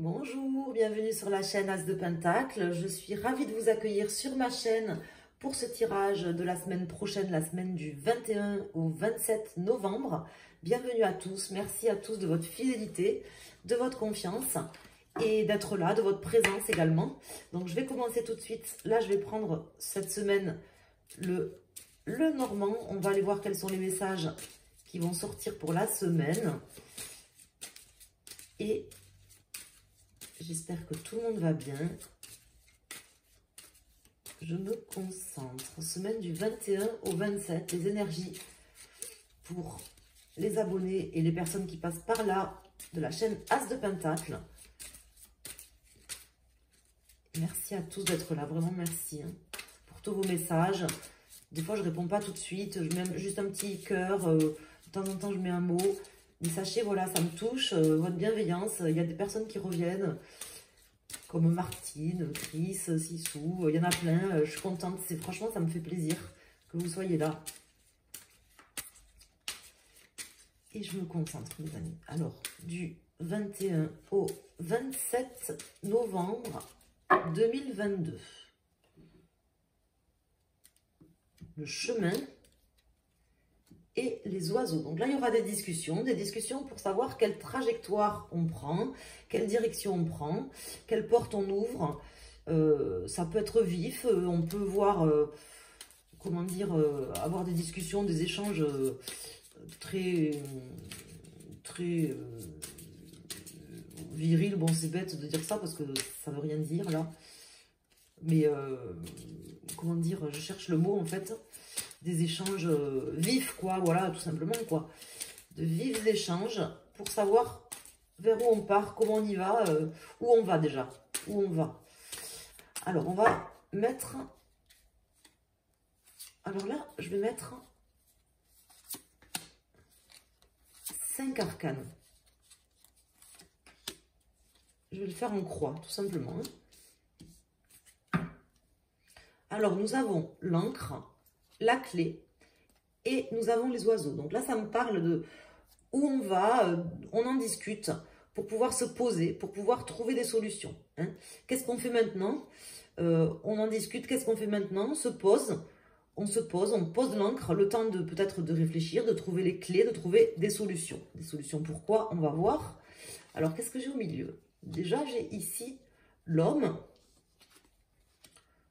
Bonjour, bienvenue sur la chaîne As de Pentacle. Je suis ravie de vous accueillir sur ma chaîne pour ce tirage de la semaine prochaine, la semaine du 21 au 27 novembre. Bienvenue à tous, merci à tous de votre fidélité, de votre confiance et d'être là, de votre présence également. Donc je vais commencer tout de suite. Là, je vais prendre cette semaine le normand. On va aller voir quels sont les messages qui vont sortir pour la semaine. Et j'espère que tout le monde va bien. Je me concentre. Semaine du 21 au 27, les énergies pour les abonnés et les personnes qui passent par là de la chaîne As de Pentacle. Merci à tous d'être là, vraiment merci pour tous vos messages. Des fois, je ne réponds pas tout de suite, je mets juste un petit cœur, de temps en temps, je mets un mot. Mais sachez, voilà, ça me touche, votre bienveillance. Il y a des personnes qui reviennent, comme Martine, Chris, Sissou, il y en a plein. Je suis contente, franchement, ça me fait plaisir que vous soyez là. Et je me concentre, mes amis. Alors, du 21 au 27 novembre 2022. Le chemin et les oiseaux. Donc là, il y aura des discussions pour savoir quelle trajectoire on prend, quelle direction on prend, quelle porte on ouvre. Ça peut être vif, on peut voir, comment dire, avoir des discussions, des échanges très virils. Bon, c'est bête de dire ça parce que ça veut rien dire là. Mais, comment dire, je cherche le mot en fait. Des échanges vifs, quoi, voilà, tout simplement, quoi. De vifs échanges pour savoir vers où on part, comment on y va, où on va déjà, où on va. Alors, on va mettre... Alors là, je vais mettre 5 arcanes. Je vais le faire en croix, tout simplement. Alors, nous avons l'encre, la clé et nous avons les oiseaux. Donc là, ça me parle de où on va, on en discute pour pouvoir se poser, pour pouvoir trouver des solutions. Qu'est-ce qu'on fait maintenant? On en discute, qu'est-ce qu'on fait maintenant? On se pose, on pose l'encre, le temps de peut-être de réfléchir, de trouver les clés, de trouver des solutions. Des solutions pourquoi? On va voir. Alors, qu'est-ce que j'ai au milieu? Déjà, j'ai ici l'homme,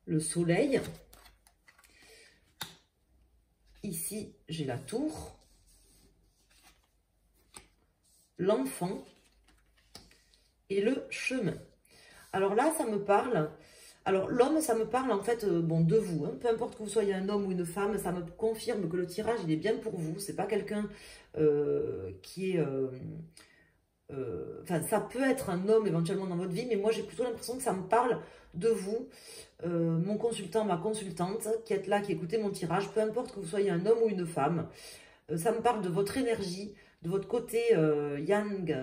le soleil. Ici, j'ai la tour, l'enfant et le chemin. Alors là, ça me parle... Alors, l'homme, ça me parle en fait, bon, de vous. Peu importe que vous soyez un homme ou une femme, ça me confirme que le tirage, il est bien pour vous. C'est pas quelqu'un qui est... Enfin, ça peut être un homme éventuellement dans votre vie, mais moi, j'ai plutôt l'impression que ça me parle de vous. Mon consultant, ma consultante, qui êtes là, qui écoutez mon tirage, peu importe que vous soyez un homme ou une femme, ça me parle de votre énergie, de votre côté yang,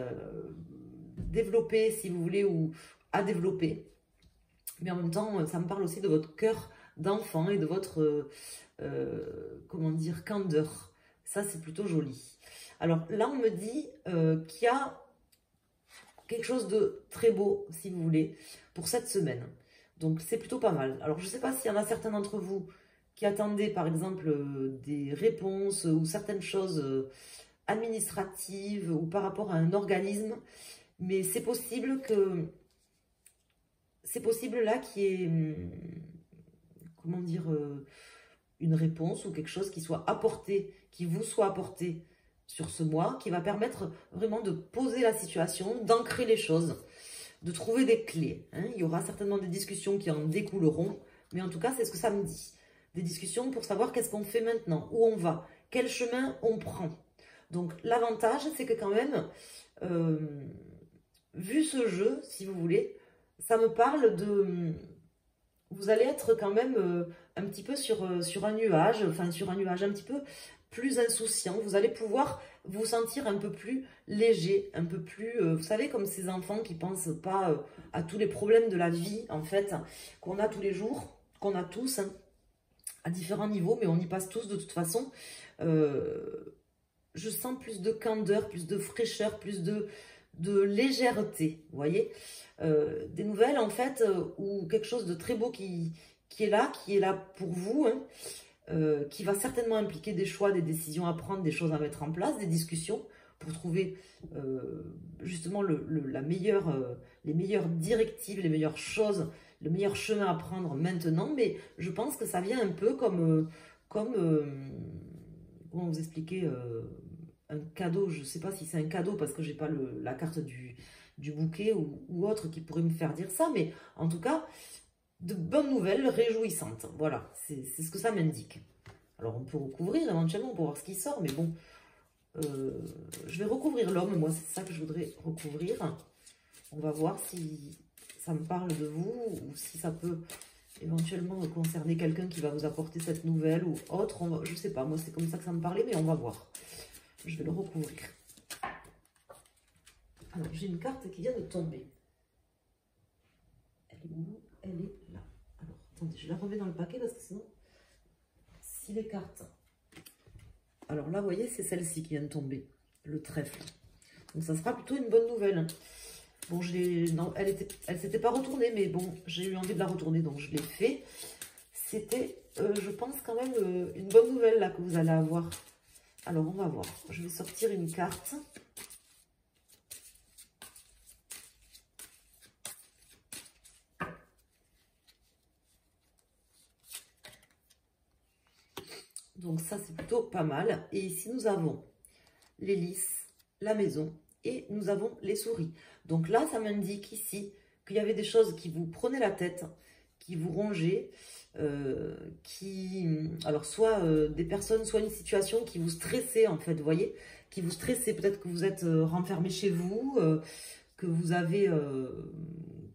développé si vous voulez, ou à développer. Mais en même temps, ça me parle aussi de votre cœur d'enfant et de votre, comment dire, candeur. Ça, c'est plutôt joli. Alors là, on me dit qu'il y a quelque chose de très beau, si vous voulez, pour cette semaine. Donc, c'est plutôt pas mal. Alors, je ne sais pas s'il y en a certains d'entre vous qui attendaient, par exemple, des réponses ou certaines choses administratives ou par rapport à un organisme. Mais c'est possible que... C'est possible là qu'il y ait, comment dire, une réponse ou quelque chose qui soit apporté, qui vous soit apporté sur ce mois, qui va permettre vraiment de poser la situation, d'ancrer les choses, de trouver des clés. Il y aura certainement des discussions qui en découleront, mais en tout cas, c'est ce que ça me dit. Des discussions pour savoir qu'est-ce qu'on fait maintenant, où on va, quel chemin on prend. Donc, l'avantage, c'est que quand même, vu ce jeu, si vous voulez, ça me parle de... Vous allez être quand même un petit peu sur un nuage, enfin sur un nuage un petit peu plus insouciant. Vous allez pouvoir vous sentir un peu plus léger, un peu plus... vous savez, comme ces enfants qui ne pensent pas à tous les problèmes de la vie, en fait, qu'on a tous les jours, qu'on a tous, à différents niveaux, mais on y passe tous de toute façon. Je sens plus de candeur, plus de fraîcheur, plus de de légèreté, vous voyez. Des nouvelles, en fait, ou quelque chose de très beau qui est là pour vous, hein, qui va certainement impliquer des choix, des décisions à prendre, des choses à mettre en place, des discussions pour trouver justement la meilleure, les meilleures directives, les meilleures choses, le meilleur chemin à prendre maintenant. Mais je pense que ça vient un peu comme, comment vous expliquer, un cadeau. Je ne sais pas si c'est un cadeau parce que j'ai pas la carte du bouquet ou autre qui pourrait me faire dire ça, mais en tout cas, de bonnes nouvelles réjouissantes. Voilà, c'est ce que ça m'indique. Alors, on peut recouvrir éventuellement pour voir ce qui sort, mais bon, je vais recouvrir l'homme, moi, c'est ça que je voudrais recouvrir. On va voir si ça me parle de vous ou si ça peut éventuellement concerner quelqu'un qui va vous apporter cette nouvelle ou autre. Je ne sais pas, moi, c'est comme ça que ça me parlait, mais on va voir. Je vais le recouvrir. Alors, j'ai une carte qui vient de tomber. Elle est où? Elle est là. Alors, attendez, je la remets dans le paquet parce que sinon, si les cartes... Alors là, vous voyez, c'est celle-ci qui vient de tomber, le trèfle. Donc, ça sera plutôt une bonne nouvelle. Hein. Bon, non, elle s'était pas retournée, mais bon, j'ai eu envie de la retourner, donc je l'ai fait. C'était, je pense, quand même une bonne nouvelle là que vous allez avoir. Alors, on va voir. Je vais sortir une carte. Donc ça, c'est plutôt pas mal. Et ici, nous avons les lys, la maison et nous avons les souris. Donc là, ça m'indique ici qu'il y avait des choses qui vous prenaient la tête, qui vous rongeaient, alors soit des personnes, soit une situation qui vous stressait en fait, vous voyez, qui vous stressait. Peut-être que vous êtes renfermé chez vous, que vous avez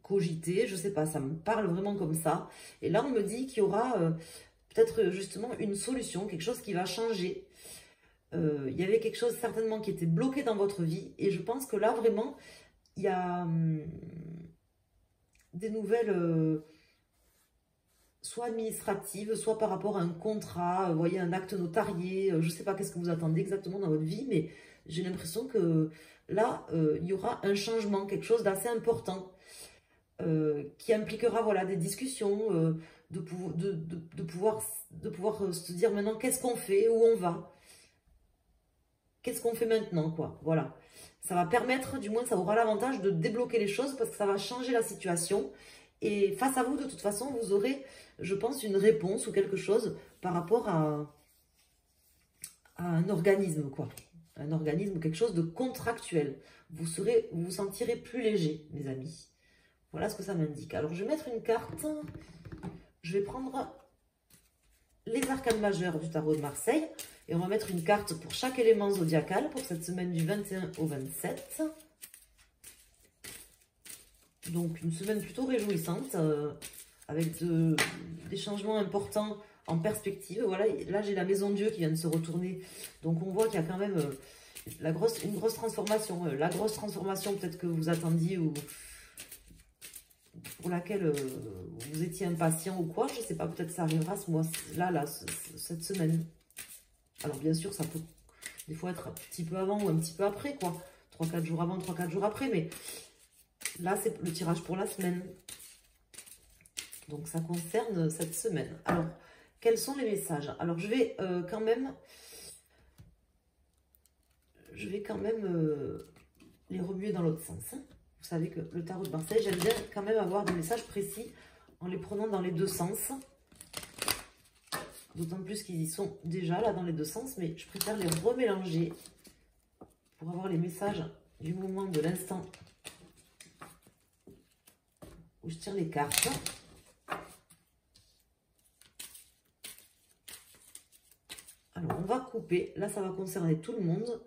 cogité, je sais pas, ça me parle vraiment comme ça. Et là, on me dit qu'il y aura... peut-être justement une solution, quelque chose qui va changer. Il y avait quelque chose certainement qui était bloqué dans votre vie. Et je pense que là, vraiment, il y a des nouvelles, soit administratives, soit par rapport à un contrat, vous voyez, un acte notarié. Je ne sais pas qu'est-ce que vous attendez exactement dans votre vie, mais j'ai l'impression que là, il y aura un changement, quelque chose d'assez important. Qui impliquera voilà, des discussions, de pouvoir se dire maintenant qu'est-ce qu'on fait, où on va, qu'est-ce qu'on fait maintenant, quoi. Voilà. Ça va permettre, du moins ça aura l'avantage de débloquer les choses parce que ça va changer la situation. Et face à vous, de toute façon, vous aurez, je pense, une réponse ou quelque chose par rapport à un organisme, quoi. Un organisme, quelque chose de contractuel. Vous vous sentirez plus léger, mes amis. Voilà ce que ça m'indique. Alors, je vais mettre une carte. Je vais prendre les arcanes majeures du tarot de Marseille. Et on va mettre une carte pour chaque élément zodiacal pour cette semaine du 21 au 27. Donc, une semaine plutôt réjouissante avec des changements importants en perspective. Voilà, là, j'ai la maison Dieu qui vient de se retourner. Donc, on voit qu'il y a quand même une grosse transformation. La grosse transformation peut-être que vous attendiez ou... pour laquelle vous étiez impatient ou quoi, je ne sais pas, peut-être ça arrivera ce mois, là, cette semaine. Alors bien sûr, ça peut des fois être un petit peu avant ou un petit peu après, quoi. 3-4 jours avant, 3-4 jours après, mais là, c'est le tirage pour la semaine. Donc ça concerne cette semaine. Alors, quels sont les messages? Alors, je vais quand même les remuer dans l'autre sens, hein. Vous savez que le tarot de Marseille, j'aime bien quand même avoir des messages précis en les prenant dans les deux sens. D'autant plus qu'ils y sont déjà là dans les deux sens, mais je préfère les remélanger pour avoir les messages du moment, de l'instant où je tire les cartes. Alors, on va couper. Là, ça va concerner tout le monde.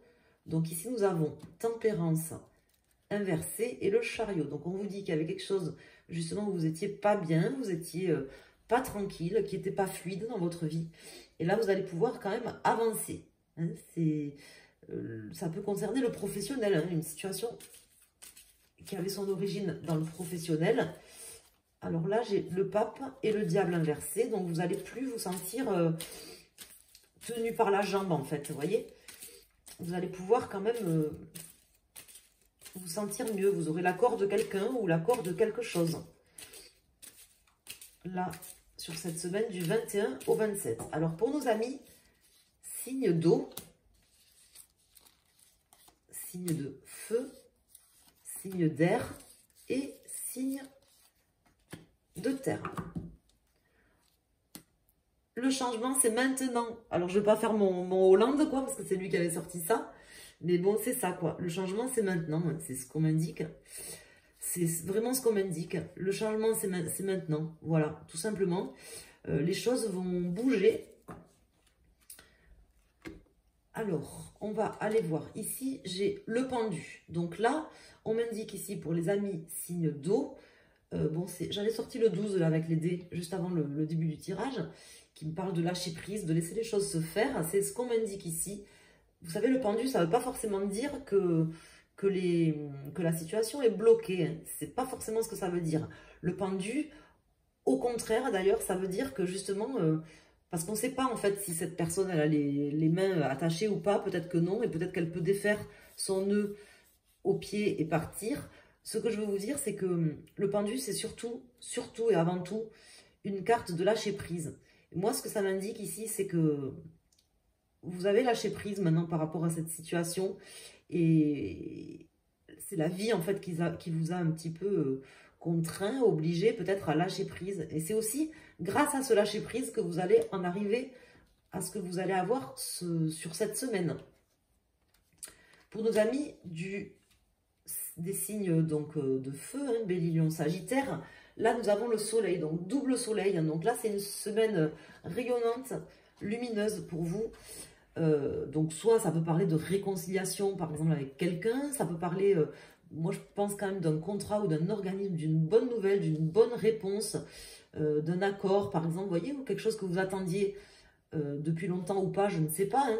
Donc ici, nous avons Tempérance inversé et le chariot. Donc on vous dit qu'il y avait quelque chose justement où vous étiez pas bien, vous étiez pas tranquille, qui n'était pas fluide dans votre vie. Et là, vous allez pouvoir quand même avancer. Hein, ça peut concerner le professionnel, hein, une situation qui avait son origine dans le professionnel. Alors là, j'ai le pape et le diable inversé. Donc vous n'allez plus vous sentir tenu par la jambe en fait, vous voyez. Vous allez pouvoir quand même... vous sentir mieux. Vous aurez l'accord de quelqu'un ou l'accord de quelque chose. Là, sur cette semaine du 21 au 27. Alors, pour nos amis, signe d'eau, signe de feu, signe d'air et signe de terre. Le changement, c'est maintenant. Alors, je ne vais pas faire mon Hollande, quoi, parce que c'est lui qui avait sorti ça. Mais bon, c'est ça, quoi. Le changement, c'est maintenant. C'est ce qu'on m'indique. C'est vraiment ce qu'on m'indique. Le changement, c'est maintenant. Voilà, tout simplement. Les choses vont bouger. Alors, on va aller voir. Ici, j'ai le pendu. Donc là, on m'indique ici, pour les amis, signe d'eau. Bon, j'avais sorti le 12 là, avec les dés, juste avant le début du tirage, qui me parle de lâcher prise, de laisser les choses se faire. C'est ce qu'on m'indique ici. Vous savez, le pendu, ça ne veut pas forcément dire que la situation est bloquée. Hein. Ce n'est pas forcément ce que ça veut dire. Le pendu, au contraire, d'ailleurs, ça veut dire que justement, parce qu'on ne sait pas en fait si cette personne elle a les mains attachées ou pas, peut-être que non, et peut-être qu'elle peut défaire son nœud au pied et partir. Ce que je veux vous dire, c'est que le pendu, c'est surtout et avant tout, une carte de lâcher prise. Et moi, ce que ça m'indique ici, c'est que vous avez lâché prise maintenant par rapport à cette situation. Et c'est la vie, en fait, qui vous a un petit peu contraint, obligé peut-être à lâcher prise. Et c'est aussi grâce à ce lâcher prise que vous allez en arriver à ce que vous allez avoir sur cette semaine. Pour nos amis des signes donc, de feu, hein, Bélier, Lion, Sagittaire, là nous avons le soleil, donc double soleil. Hein, donc là c'est une semaine rayonnante, lumineuse pour vous. Donc soit ça peut parler de réconciliation par exemple avec quelqu'un, ça peut parler, moi je pense quand même d'un contrat ou d'un organisme, d'une bonne nouvelle, d'une bonne réponse, d'un accord par exemple, vous voyez, ou quelque chose que vous attendiez depuis longtemps ou pas, je ne sais pas, hein,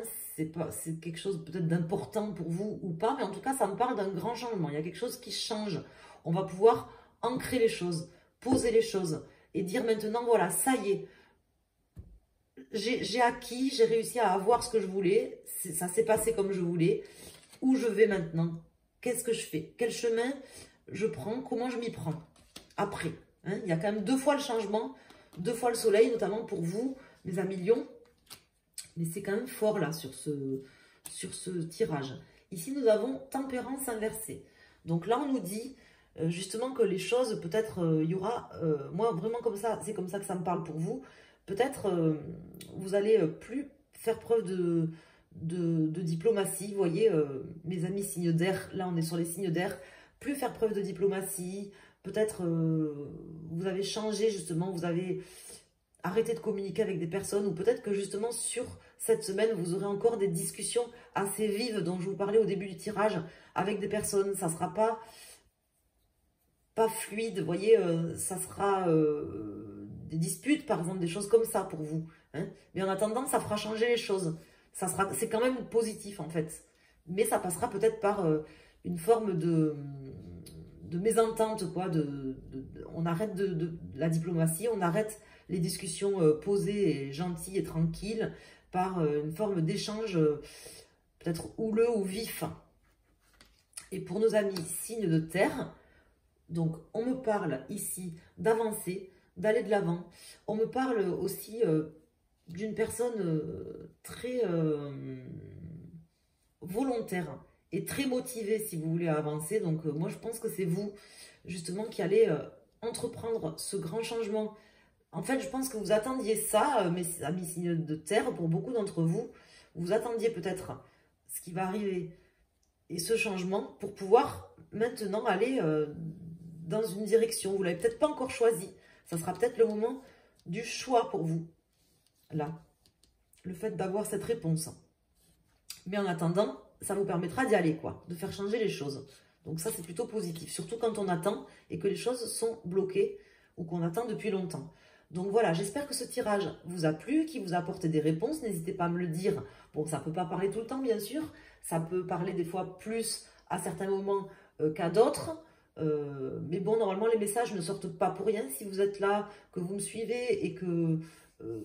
c'est quelque chose peut-être d'important pour vous ou pas, mais en tout cas ça me parle d'un grand changement, il y a quelque chose qui change, on va pouvoir ancrer les choses, poser les choses et dire maintenant voilà, ça y est, j'ai acquis, j'ai réussi à avoir ce que je voulais, ça s'est passé comme je voulais, où je vais maintenant, qu'est-ce que je fais, quel chemin je prends, comment je m'y prends après, hein, il y a quand même 2 fois le changement, 2 fois le soleil, notamment pour vous, mes amis Lions, mais c'est quand même fort là sur ce tirage. Ici nous avons tempérance inversée, donc là on nous dit justement que les choses, peut-être il y aura, moi vraiment comme ça, c'est comme ça que ça me parle pour vous. Peut-être vous allez plus faire preuve de diplomatie. Vous voyez, mes amis signes d'air, là on est sur les signes d'air, plus faire preuve de diplomatie. Peut-être vous avez changé justement, vous avez arrêté de communiquer avec des personnes, ou peut-être que justement sur cette semaine, vous aurez encore des discussions assez vives dont je vous parlais au début du tirage avec des personnes. Ça ne sera pas fluide, vous voyez, ça sera des disputes, par exemple, des choses comme ça pour vous. Hein. Mais en attendant, ça fera changer les choses. C'est quand même positif, en fait. Mais ça passera peut-être par une forme de mésentente, quoi. On arrête la diplomatie, on arrête les discussions posées et gentilles et tranquilles par une forme d'échange peut-être houleux ou vif. Et pour nos amis signes de terre, donc on me parle ici d'avancer, d'aller de l'avant. On me parle aussi d'une personne très volontaire et très motivée, si vous voulez, à avancer. Donc moi je pense que c'est vous justement qui allez entreprendre ce grand changement. En fait, je pense que vous attendiez ça, mes amis signes de terre, pour beaucoup d'entre vous. Vous attendiez peut-être ce qui va arriver et ce changement pour pouvoir maintenant aller dans une direction. Vous ne l'avez peut-être pas encore choisi. Ça sera peut-être le moment du choix pour vous. Là, le fait d'avoir cette réponse. Mais en attendant, ça vous permettra d'y aller, quoi, de faire changer les choses. Donc ça, c'est plutôt positif. Surtout quand on attend et que les choses sont bloquées ou qu'on attend depuis longtemps. Donc voilà, j'espère que ce tirage vous a plu, qu'il vous a apporté des réponses. N'hésitez pas à me le dire. Bon, ça ne peut pas parler tout le temps, bien sûr. Ça peut parler des fois plus à certains moments qu'à d'autres. Mais bon, normalement, les messages ne sortent pas pour rien. Si vous êtes là, que vous me suivez et que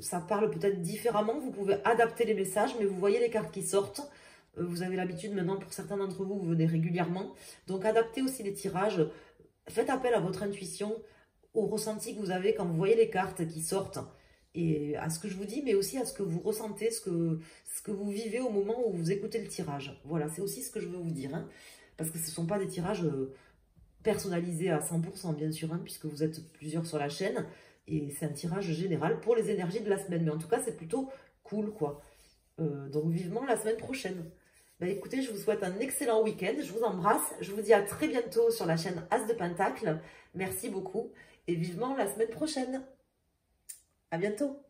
ça parle peut-être différemment, vous pouvez adapter les messages. Mais vous voyez les cartes qui sortent. Vous avez l'habitude maintenant, pour certains d'entre vous, vous venez régulièrement. Donc, adaptez aussi les tirages. Faites appel à votre intuition, au ressenti que vous avez quand vous voyez les cartes qui sortent. Et à ce que je vous dis, mais aussi à ce que vous ressentez, ce que vous vivez au moment où vous écoutez le tirage. Voilà, c'est aussi ce que je veux vous dire. Hein, parce que ce ne sont pas des tirages personnalisés à 100%, bien sûr, hein, puisque vous êtes plusieurs sur la chaîne. Et c'est un tirage général pour les énergies de la semaine. Mais en tout cas, c'est plutôt cool, quoi. Donc, vivement la semaine prochaine. Bah, écoutez, je vous souhaite un excellent week-end. Je vous embrasse. Je vous dis à très bientôt sur la chaîne As de Pentacle. Merci beaucoup. Et vivement la semaine prochaine. À bientôt.